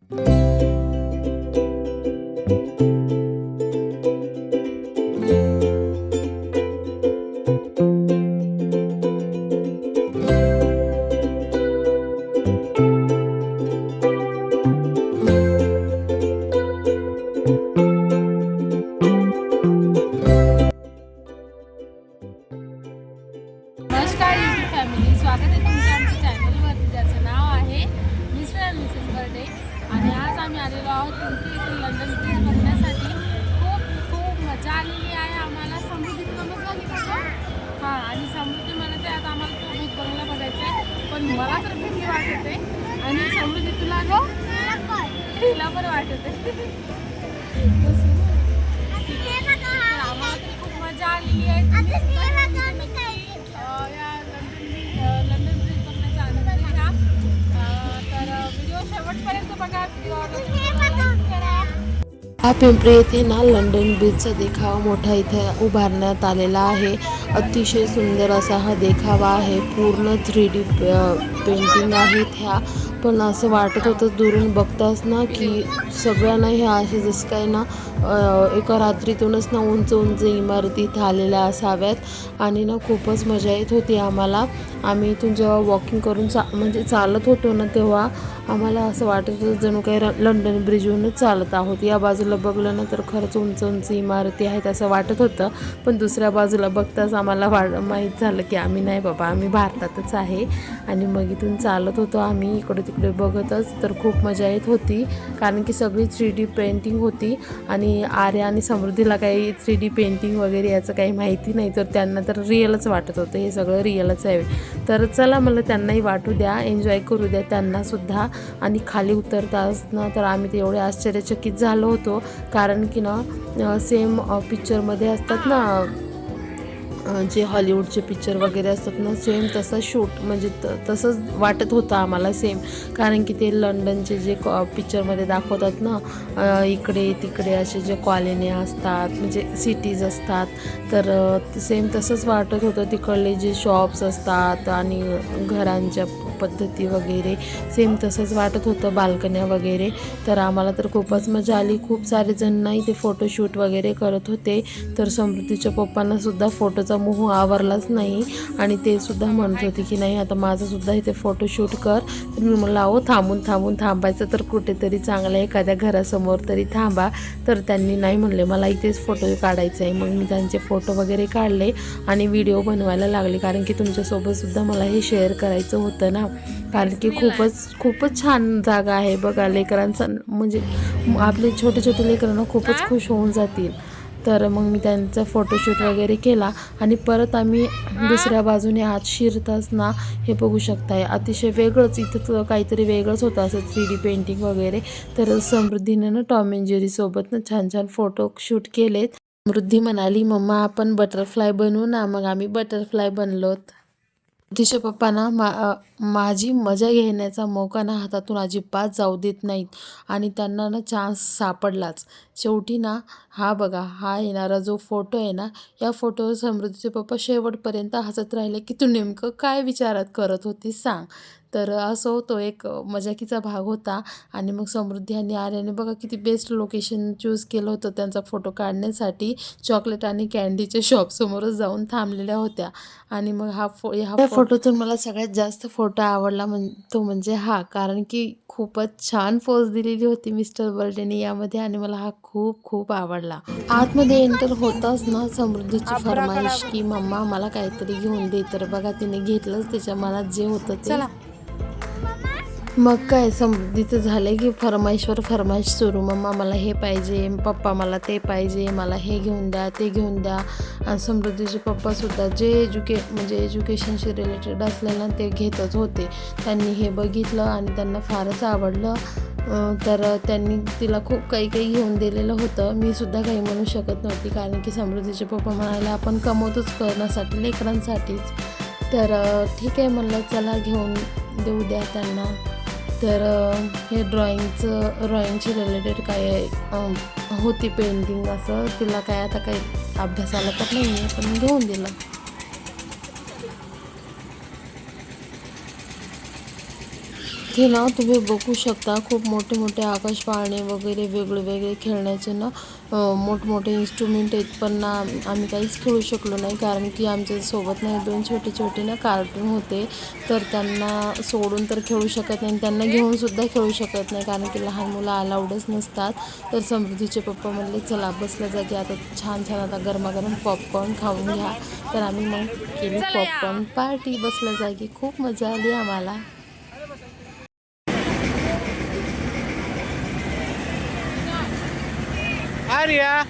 नमस्कार YouTube family, स्वागत आहे तुमच्या आमच्या चॅनलवरती ज्याचं नाव आहे मिस्टर अँड मिसेस बर्थडे. आणि आज आम्ही आलेलो आहोत तुमची इथे लंडन ब्रिज बघण्यासाठी. खूप खूप मजा आलेली आहे आम्हाला. समृद्धी तुला मजा झाली का? हां, आणि समृद्धी म्हणते आता आम्हाला तो भूत बंगला बघायचा आहे, पण मला तर भीती वाटते. आणि समृद्धी तुला नो तिला पण वाटते. आम्हाला तर खूप मजा आलेली आहे. लंडन ब्रिज बघण्याचा आनंद घ्या. तर व्हिडिओ शेवटपर्यंत बघा. हा पिंपरी येथे ना लंडन ब्रिजचा देखावा मोठा इथे उभारण्यात आलेला आहे. अतिशय सुंदर असा हा देखावा आहे. पूर्ण 3D पेंटिंग आहेत ह्या. पण असं वाटत होतं दुरून बघताच ना की सगळ्यांना ह्या असे जसं काय ना एका रात्रीतूनच ना उंच उंच इमारती इथं आलेल्या असाव्यात. आणि ना खूपच मजा येत होती आम्हाला. आम्ही इथून जेव्हा वॉकिंग करून म्हणजे चालत होतो ना, तेव्हा आम्हाला असं वाटत होतं जणू काही लंडन ब्रिजवरूनच चालत आहोत. या बाजूला बघलं ना तर खरंच उंच उंच इमारती आहेत असं वाटत होतं. पण दुसऱ्या बाजूला बघताच आम्हाला माहीत झालं की आम्ही नाही बाबा, आम्ही भारतातच आहे. आणि मग इथून चालत होतो आम्ही इकडे तिकडे बघतच. तर खूप मजा येत होती कारण की सगळी 3D पेंटिंग होती. आणि आर्या आणि समृद्धीला काही 3D पेंटिंग वगैरे याचं काही माहिती नाही, तर त्यांना तर रिअलच वाटत होतं, हे सगळं रिअलच आहे. तर चला मला त्यांनाही वाटू द्या, एन्जॉय करू द्या त्यांनासुद्धा. आणि खाली उतरताच ना तर आम्ही ते एवढे आश्चर्यचकित झालो होतो कारण की ना सेम पिक्चरमध्ये असतात ना जे हॉलिवूडचे पिक्चर वगैरे असतात ना, सेम तसं शूट म्हणजे तसंच वाटत होतं आम्हाला सेम. कारण की ते लंडनचे जे पिक्चरमध्ये दाखवतात ना, इकडे तिकडे असे जे कॉलन्या असतात म्हणजे सिटीज असतात, तर सेम तसंच वाटत होतं. तिकडले जे शॉप्स असतात आणि घरांच्या पद्धती वगैरे सेम तसंच वाटत होतं, बाल्कन्या वगैरे. तर आम्हाला तर खूपच मजा आली. खूप सारे जण इथे फोटोशूट वगैरे करत होते. तर समृद्धीच्या पप्पांनासुद्धा फोटोचा मोह आवरलाच नाही आणि ते सुद्धा म्हणत होते की नाही आता माझंसुद्धा इथे फोटोशूट कर. तर मी म्हणलं अहो थांबून थांबायचं तर कुठेतरी चांगल्या एखाद्या घरासमोर तरी थांबा. तर त्यांनी नाही म्हणले मला इथेच फोटो काढायचा आहे. मग मी त्यांचे फोटो वगैरे काढले आणि व्हिडिओ बनवायला लागले कारण की तुमच्यासोबतसुद्धा मला हे शेअर करायचं होतं ना. कारण की खूपच छान जागा आहे बघा. लेकरांचा म्हणजे आपले छोटे छोटे लेकरांना खूपच खुश होऊन जातील. तर मग मी त्यांचा फोटोशूट वगैरे केला आणि परत आम्ही दुसऱ्या बाजूने आत शिरताच ना हे बघू शकताय अतिशय वेगळंच इथं काहीतरी वेगळंच होतं असं 3D पेंटिंग वगैरे. तर समृद्धीने ना टॉम अँड जेरी सोबत ना छान छान फोटो शूट केलेत. समृद्धी म्हणाली मम्मा आपण बटरफ्लाय बनवू ना. मग आम्ही बटरफ्लाय बनलोत. तिचे पप्पा ना माझी मजा घेण्याचा मौका ना हातातून अजिबात जाऊ देत नाहीत आणि त्यांना ना चान्स सापडलाच. शेवटी ना हा बघा हा येणारा जो फोटो आहे ना, या फोटोवर समृद्धीचे पप्पा शेवटपर्यंत हसत राहिले की तू नेमकं काय विचारात करत होतीस सांग. तर असो तो एक मजाकीचा भाग होता. आणि मग समृद्धी आणि आर्याने बघा किती बेस्ट लोकेशन चूज केलं होतं त्यांचा फोटो काढण्यासाठी. चॉकलेट आणि कॅन्डीच्या शॉपसमोरच जाऊन थांबलेल्या होत्या. आणि मग ह्या फोटोतून मला सगळ्यात जास्त फोटो आवडला तो म्हणजे हा, कारण की खूपच छान पोज दिलेली होती मिस्टर बर्थडेने यामध्ये आणि मला हा खूप खूप आवडला. आतमध्ये एंटर होताच ना समृद्धीची फरमाईश की मम्मा मला काहीतरी घेऊन दे. तर बघा तिने घेतलंच तिच्या मनात जे होतं ते. मग काय समृद्धीचं झालं की फरमाईशवर फरमाईश सुरू. मम्मा मला हे पाहिजे, पप्पा मला ते पाहिजे, मला हे घेऊन द्या ते घेऊन द्या. आणि समृद्धीचे पप्पासुद्धा जे म्हणजे एज्युकेशनशी रिलेटेड असलेलं ते घेतच होते. त्यांनी हे बघितलं आणि त्यांना फारच आवडलं. तर त्यांनी तिला खूप काही काही घेऊन दिलेलं होतं. मी सुद्धा काही म्हणू शकत नव्हती कारण की समृद्धीचे पप्पा म्हणाले आपण कमवतोच करण्यासाठी लेकरांसाठीच. तर ठीक आहे म्हणलं चला घेऊन देऊ द्या त्यांना. तर हे ड्रॉइंगची रिलेटेड काय होती पेंटिंग असं. तिला काय आता काही अभ्यासाला तर नाही आहे पण घेऊन दिलं. इथे ना तुम्ही बघू शकता खूप मोठे मोठे आकाश पाळणे वगैरे वेगळे वेगळे खेळण्याचे ना मोठमोठे इन्स्ट्रुमेंट आहेत. पण ना आम्ही काहीच खेळू शकलो नाही कारण की आमच्या सोबत ना 2 छोटे छोटे ना कार्टून होते, तर त्यांना सोडून तर खेळू शकत नाही, त्यांना घेऊन सुद्धा खेळू शकत नाही कारण की लहान मुलं अलाउडच नसतात. तर समृद्धीचे पप्पा म्हणले चला बसल्या जागी आता छान छान आता गरमागरम पॉपकॉर्न खाऊन घ्या. तर आम्ही मग केली पॉपकॉर्न पार्टी बसल्या जागी. खूप मजा आली आम्हाला. आर्या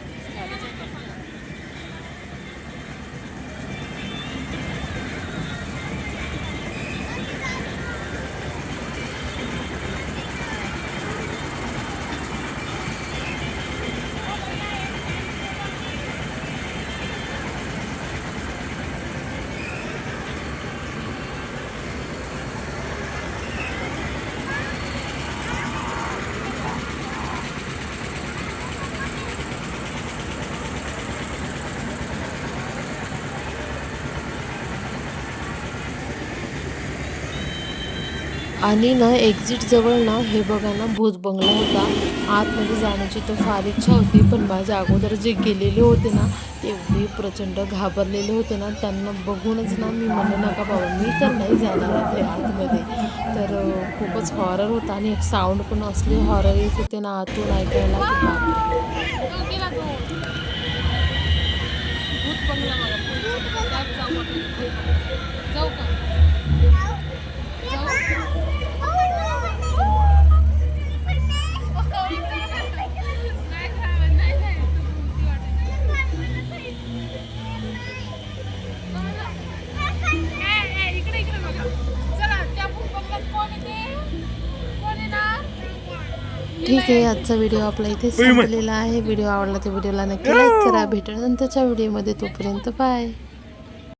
आणि ना एक्झिट जवळ ना हे बघा ना भूत बंगला होता. आतमध्ये जाण्याची तर फार इच्छा होती, पण माझ्या अगोदर जे गेलेले होते ना एवढे प्रचंड घाबरलेले होते ना, त्यांना बघूनच ना मी म्हणलं नका बाबा मी तर नाही जाणार इथे आतमध्ये. तर खूपच हॉरर होता आणि साऊंड पण असले हॉरर येत होते ना आतून ऐकायला की बापरे. तो गेला तो भूत बंगला मला त्यात जाऊ आपण. जाऊ का इकडे इकडे बघा. चला त्या भूत बंगल्यात कोण येते कोण येणार. ठीक आहे, आजचा व्हिडिओ आपला इथे संपलेला आहे. व्हिडिओ आवडला तर व्हिडिओला नक्की लाईक करा. भेटू नंतरच्या व्हिडिओमध्ये, तोपर्यंत बाय.